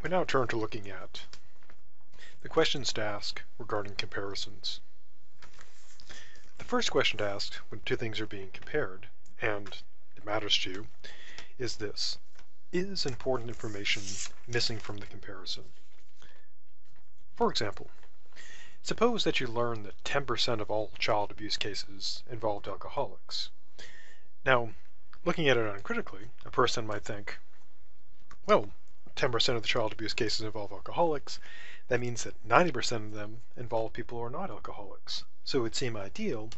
We now turn to looking at the questions to ask regarding comparisons. The first question to ask when two things are being compared, and it matters to you, is this: is important information missing from the comparison? For example, suppose that you learn that 10% of all child abuse cases involved alcoholics. Now, looking at it uncritically, a person might think, well, 10% of the child abuse cases involve alcoholics. That means that 90% of them involve people who are not alcoholics. So it would seem ideal,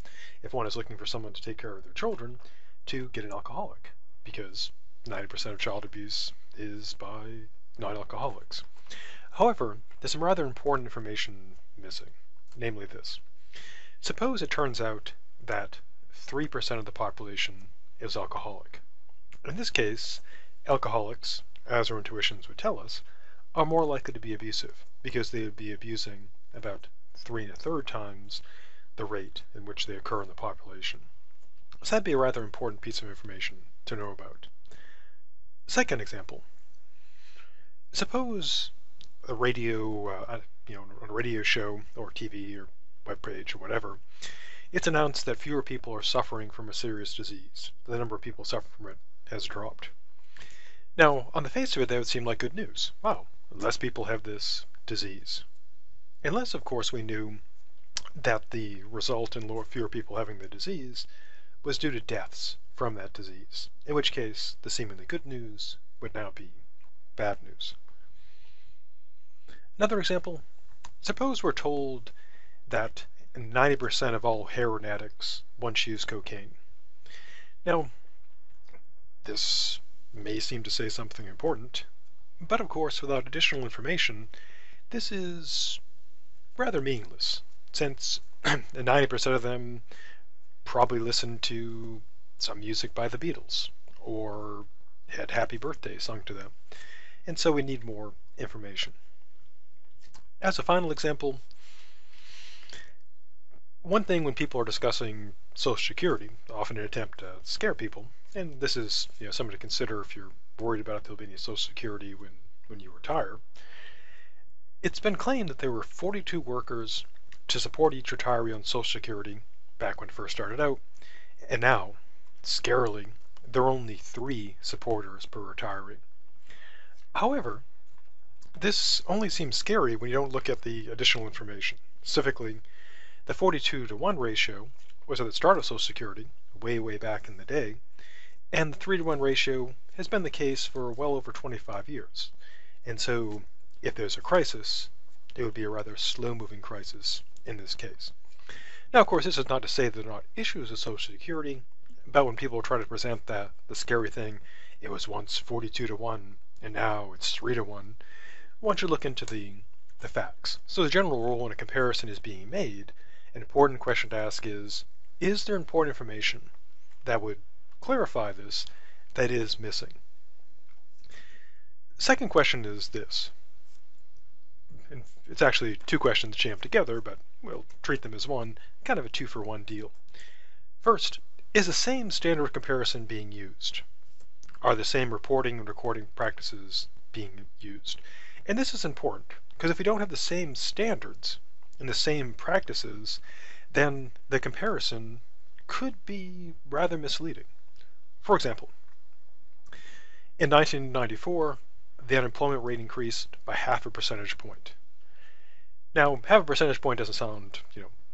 if one is looking for someone to take care of their children, to get an alcoholic, because 90% of child abuse is by non-alcoholics. However, there's some rather important information missing, namely this. Suppose it turns out that 3% of the population is alcoholic. In this case, alcoholics, as our intuitions would tell us, are more likely to be abusive, because they would be abusing about 3 1/3 times the rate in which they occur in the population. So that'd be a rather important piece of information to know about. Second example. Suppose a radio, on a radio show or TV or web page or whatever, it's announced that fewer people are suffering from a serious disease. The number of people suffering from it has dropped. Now, on the face of it, that would seem like good news. Wow, less people have this disease. Unless, of course, we knew that the result in fewer people having the disease was due to deaths from that disease, in which case the seemingly good news would now be bad news. Another example, suppose we're told that 90% of all heroin addicts once used cocaine. Now, this may seem to say something important, but of course without additional information, this is rather meaningless, since 90% of them probably listened to some music by the Beatles, or had Happy Birthday sung to them, and so we need more information. As a final example, one thing when people are discussing Social Security, often an attempt to scare people, and this is something to consider if you're worried about if there'll be any Social Security when you retire. It's been claimed that there were 42 workers to support each retiree on Social Security back when it first started out, and now, scarily, there are only 3 supporters per retiree. However, this only seems scary when you don't look at the additional information. Specifically, the 42-to-1 ratio was at the start of Social Security, way back in the day, and the 3-to-1 ratio has been the case for well over 25 years. And so, if there's a crisis, it would be a rather slow-moving crisis in this case. Now, of course, this is not to say there are not issues with Social Security, but when people try to present the scary thing, it was once 42-to-1, and now it's 3-to-1, one should look into the facts. So the general rule when a comparison is being made, an important question to ask is there important information that would clarify this that is missing? Second question is this. And it's actually 2 questions jammed together, but we'll treat them as one, kind of a 2-for-1 deal. First, is the same standard of comparison being used? Are the same reporting and recording practices being used? And this is important, because if we don't have the same standards and the same practices, then the comparison could be rather misleading. For example, in 1994, the unemployment rate increased by 0.5 percentage point. Now, 0.5 percentage point doesn't sound,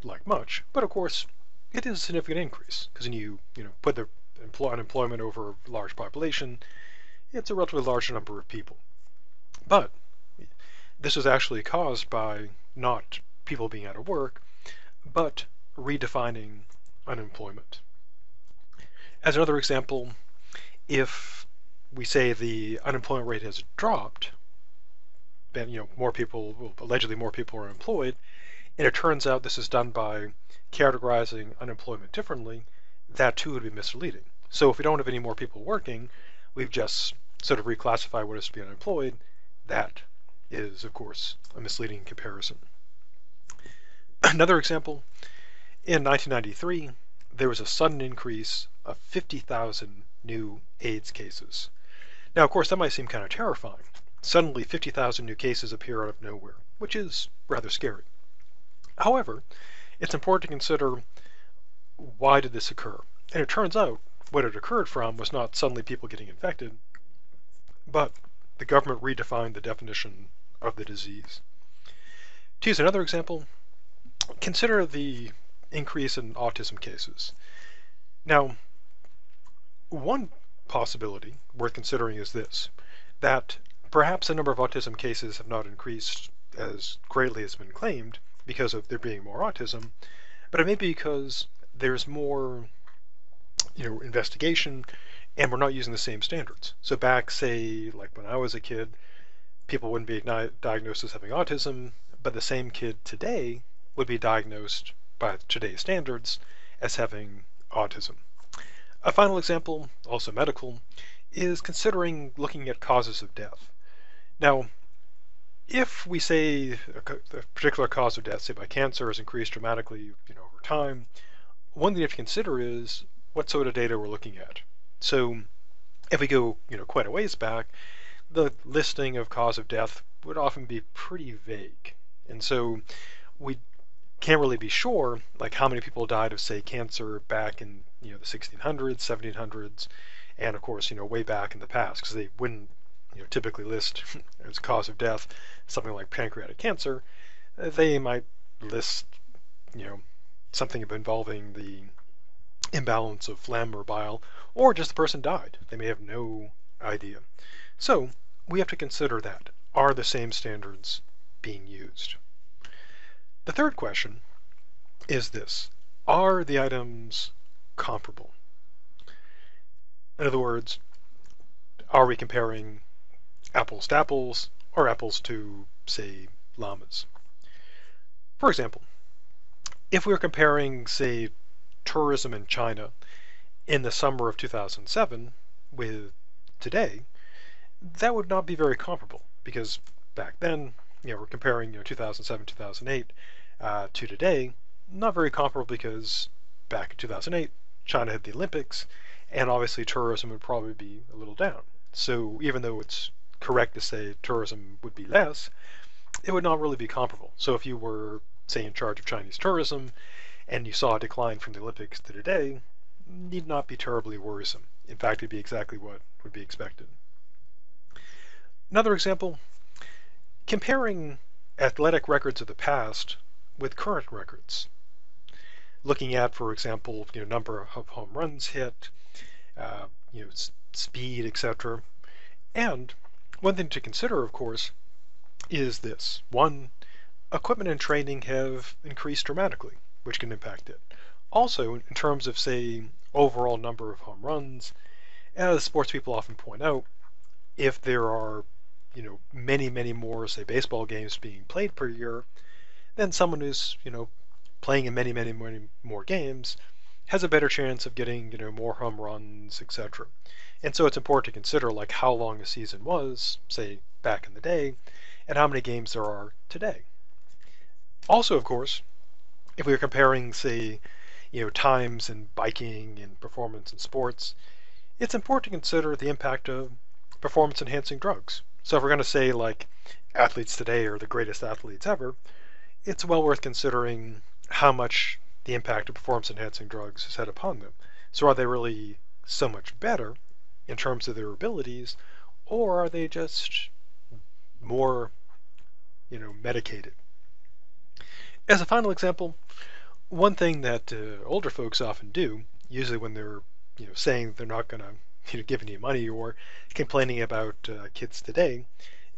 like much, but of course, it is a significant increase, because when you put the unemployment over a large population, it's a relatively large number of people. But this was actually caused by not people being out of work, but redefining unemployment. As another example, if we say the unemployment rate has dropped, then allegedly more people are employed, and it turns out this is done by categorizing unemployment differently, that too would be misleading. So if we don't have any more people working, we've just sort of reclassified what is to be unemployed. That is, of course, a misleading comparison. Another example, in 1993, there was a sudden increase of 50,000 new AIDS cases. Now, of course, that might seem kind of terrifying. suddenly 50,000 new cases appear out of nowhere, which is rather scary. However, it's important to consider, why did this occur? And it turns out what it occurred from was not suddenly people getting infected, but the government redefined the definition of the disease. To use another example, consider the increase in autism cases. Now, one possibility worth considering is this, that perhaps the number of autism cases have not increased as greatly as has been claimed because of there being more autism, but it may be because there's more investigation, and we're not using the same standards. So back, say, like when I was a kid, people wouldn't be diagnosed as having autism, but the same kid today would be diagnosed by today's standards as having autism. A final example, also medical, is considering looking at causes of death. Now, if we say a particular cause of death, say by cancer, has increased dramatically over time, one thing you have to consider is what sort of data we're looking at. So if we go quite a ways back, the listing of cause of death would often be pretty vague. And so we can't really be sure like how many people died of, say, cancer back in the 1600s, 1700s, and of course way back in the past, because they wouldn't typically list as a cause of death something like pancreatic cancer. They might list something involving the imbalance of phlegm or bile, or just the person died. They may have no idea. So we have to consider that. Are the same standards being used? The third question is this: are the items comparable? In other words, are we comparing apples to apples or apples to, say, llamas? For example, if we were comparing, say, tourism in China in the summer of 2007 with today, that would not be very comparable, because back then, we're comparing 2007, 2008 to today, not very comparable, because back in 2008, China had the Olympics, and obviously tourism would probably be a little down. So even though it's correct to say tourism would be less, it would not really be comparable. So if you were, say, in charge of Chinese tourism, and you saw a decline from the Olympics to today, need not be terribly worrisome. In fact, it'd be exactly what would be expected. Another example, comparing athletic records of the past with current records. Looking at, for example, number of home runs hit, speed, etc. And one thing to consider, of course, is this. One, equipment and training have increased dramatically, which can impact it. Also, in terms of, say, overall number of home runs, as sports people often point out, if there are, many, many more, say, baseball games being played per year, then someone who's, playing in many, many, many more games has a better chance of getting, more home runs, etc. And so it's important to consider like how long a season was, say, back in the day, and how many games there are today. Also, of course, if we were comparing, say, times in biking and performance in sports, it's important to consider the impact of performance-enhancing drugs. So if we're going to say, like, athletes today are the greatest athletes ever, it's well worth considering how much the impact of performance-enhancing drugs has had upon them. So are they really so much better in terms of their abilities, or are they just more, medicated? As a final example, one thing that older folks often do, usually when they're saying they're not going to give any money or complaining about kids today,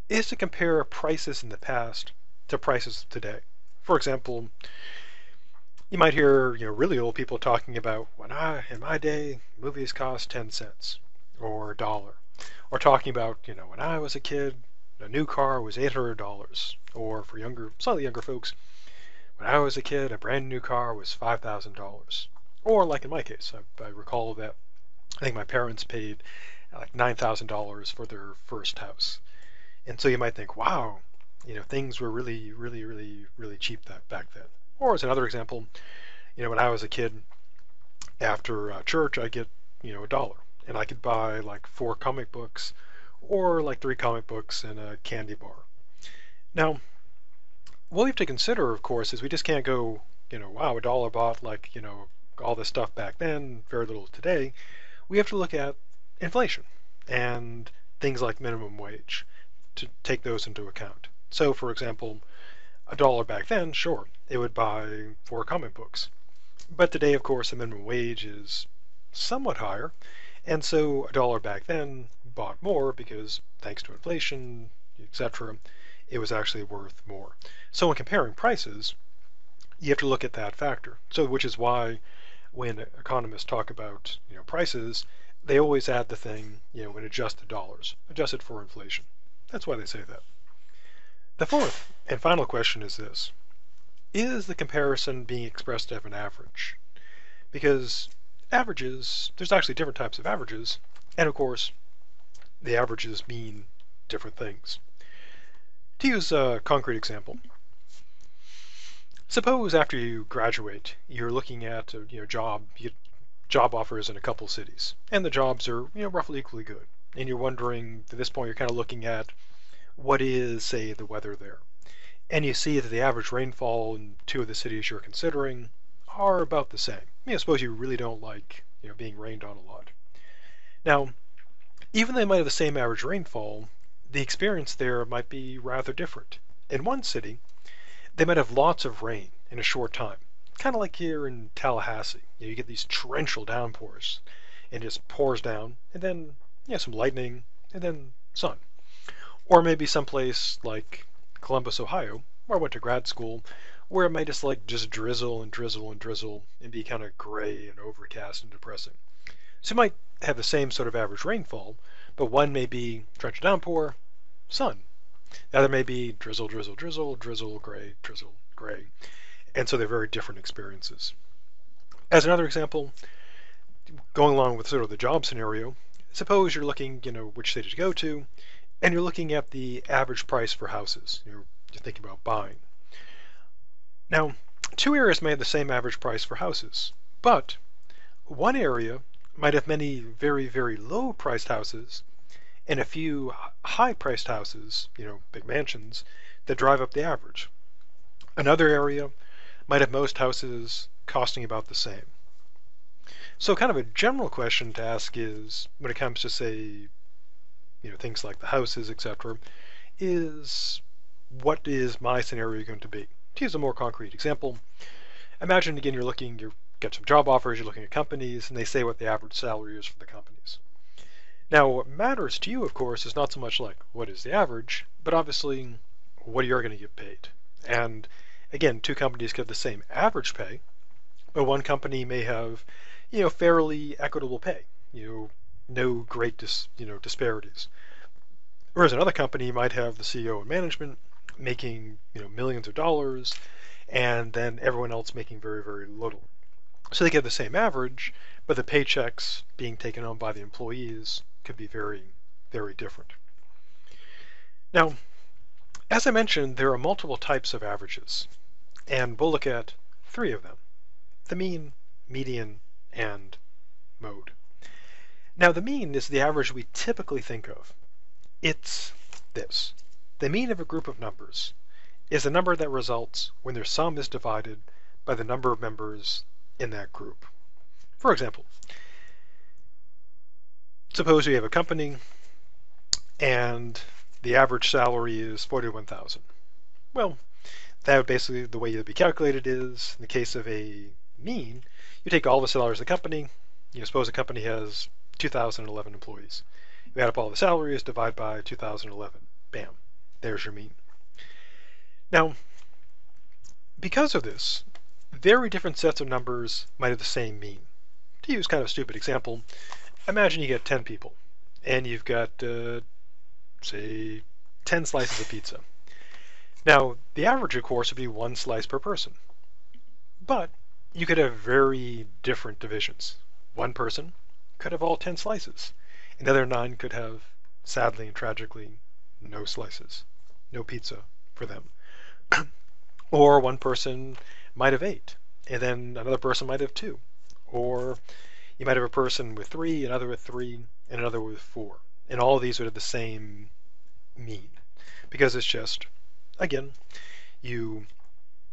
is to compare prices in the past to prices today. For example, you might hear really old people talking about in my day movies cost 10 cents or a dollar, or talking about when I was a kid a new car was $800, or for slightly younger folks, when I was a kid a brand new car was $5,000. Or like in my case, I recall that I think my parents paid like $9,000 for their first house. And so you might think, wow, things were really, really, really, really cheap back then. Or as another example, when I was a kid, after church, I'd get, a dollar. And I could buy like 4 comic books or like 3 comic books and a candy bar. Now, what we have to consider, of course, is we just can't go, wow, a dollar bought like, all this stuff back then, very little today. We have to look at inflation and things like minimum wage to take those into account. So, for example, a dollar back then, sure, it would buy 4 comic books. But today, of course, the minimum wage is somewhat higher, and so a dollar back then bought more because thanks to inflation, etc., it was actually worth more. So when comparing prices, you have to look at that factor. So which is why when economists talk about prices, they always add the thing, in adjusted dollars, adjusted for inflation. That's why they say that. The fourth and final question is this: is the comparison being expressed as an average? Because averages, there's actually different types of averages, and of course, the averages mean different things. To use a concrete example, suppose after you graduate, you're looking at a job offers in a couple cities, and the jobs are roughly equally good, and you're wondering, at this point, you're kind of looking at what is, say, the weather there, and you see that the average rainfall in 2 of the cities you're considering are about the same. Suppose you really don't like being rained on a lot. Now, even though they might have the same average rainfall, the experience there might be rather different. In one city, they might have lots of rain in a short time, kind of like here in Tallahassee. You get these torrential downpours, and it just pours down, and then some lightning, and then sun. Or maybe someplace like Columbus, Ohio, where I went to grad school, where it might just drizzle and drizzle and drizzle and be kind of gray and overcast and depressing. So you might have the same sort of average rainfall, but one may be torrential downpour, sun. The other may be drizzle, drizzle, drizzle, drizzle, gray, drizzle, gray. And so they're very different experiences. As another example, going along with sort of the job scenario, suppose you're looking, which city to go to, and you're looking at the average price for houses. You're thinking about buying. Now, 2 areas may have the same average price for houses, but one area might have many very, very low-priced houses and a few high-priced houses, big mansions, that drive up the average. Another area might have most houses costing about the same. So kind of a general question to ask is, when it comes to, say, things like the houses, etc., is what is my scenario going to be? To use a more concrete example, imagine again you get some job offers, you're looking at companies, and they say what the average salary is for the companies. Now, what matters to you, of course, is not so much like what is the average, but obviously what you're going to get paid. And again, 2 companies get the same average pay, but one company may have, fairly equitable pay, no great disparities. Whereas another company might have the CEO and management making millions of dollars, and then everyone else making very, very little. So they get the same average, but the paychecks being taken on by the employees could be very, very different. Now, as I mentioned, there are multiple types of averages, and we'll look at 3 of them: the mean, median, and mode. Now, the mean is the average we typically think of. It's this: the mean of a group of numbers is the number that results when their sum is divided by the number of members in that group. For example, suppose we have a company and the average salary is $41,000. Well, that would basically, the way it would be calculated is, in the case of a mean, you take all the salaries of the company. Suppose a company has 2011 employees. You add up all the salaries, divide by 2011. Bam, there's your mean. Now, because of this, very different sets of numbers might have the same mean. To use kind of a stupid example, imagine you get 10 people, and you've got, say, 10 slices of pizza. Now, the average, of course, would be 1 slice per person. But you could have very different divisions. One person could have all 10 slices, and the other 9 could have, sadly and tragically, no slices, no pizza for them. Or one person might have 8, and then another person might have 2. Or you might have a person with 3, another with 3, and another with 4. and all of these would have the same mean, because it's just, again, you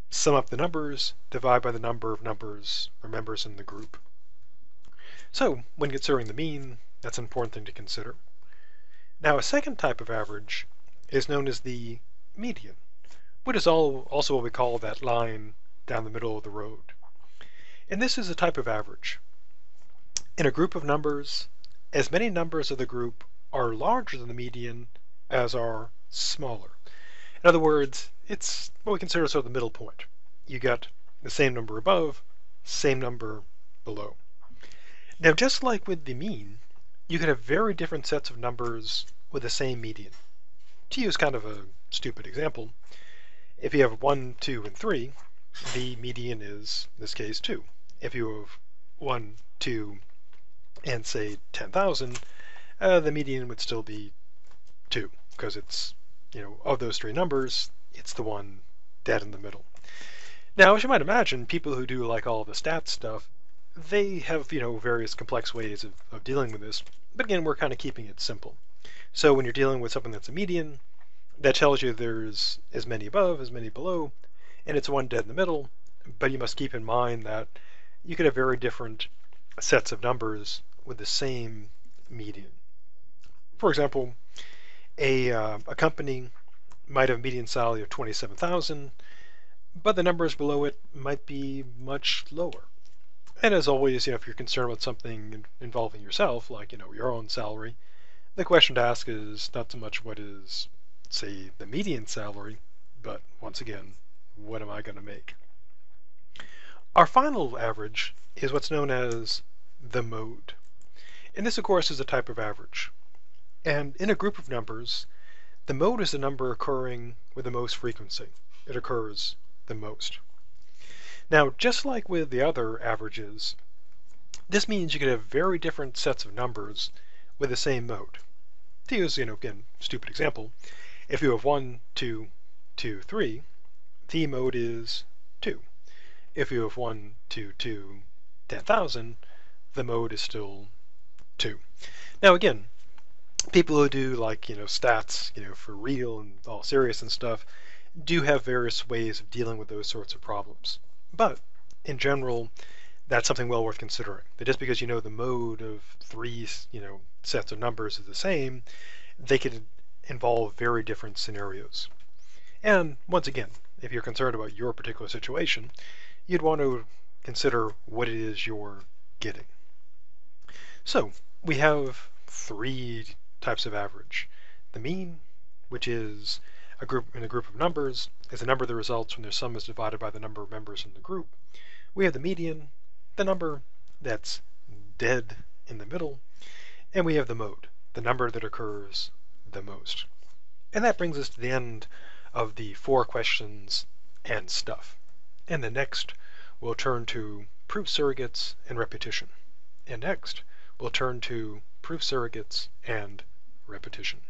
sum up the numbers, divide by the number of numbers or members in the group. So when considering the mean, that's an important thing to consider. Now a second type of average is known as the median, which is also what we call that line down the middle of the road. And this is a type of average. In a group of numbers, as many numbers of the group are larger than the median as are smaller. In other words, it's what we consider sort of the middle point. You got the same number above, same number below. Now, just like with the mean, you can have very different sets of numbers with the same median. To use kind of a stupid example, if you have 1, 2, and 3, the median is, in this case, 2. If you have 1, 2, and say 10,000, the median would still be 2, because it's, of those three numbers, it's the one dead in the middle. Now, as you might imagine, people who do like all the stats stuff, they have, various complex ways of dealing with this, but again, we're kind of keeping it simple. So when you're dealing with something that's a median, that tells you there's as many above, as many below, and it's one dead in the middle, but you must keep in mind that you could have very different sets of numbers with the same median. For example, a company might have a median salary of 27,000, but the numbers below it might be much lower. And as always, if you're concerned with something involving yourself, like your own salary, the question to ask is not so much what is, say, the median salary, but once again, what am I going to make? Our final average is what's known as the mode. And this, of course, is a type of average. And in a group of numbers, the mode is the number occurring with the most frequency. It occurs the most. Now, just like with the other averages, this means you could have very different sets of numbers with the same mode. To use, again, stupid example, if you have 1, 2, 2, 3, the mode is 2. If you have 1, 2, 2, 10,000, the mode is still 2. Now again, people who do like, stats, for real and all serious and stuff, do have various ways of dealing with those sorts of problems. But in general, that's something well worth considering. That just because the mode of three, sets of numbers is the same, they could involve very different scenarios. And once again, if you're concerned about your particular situation, you'd want to consider what it is you're getting. So we have three types of average. The mean, which is a group of numbers, is the number that results when their sum is divided by the number of members in the group. We have the median, the number that's dead in the middle, and we have the mode, the number that occurs the most. And that brings us to the end of the 4 questions and stuff. And then next, we'll turn to proof surrogates and repetition. And next, we'll turn to proof surrogates and repetition.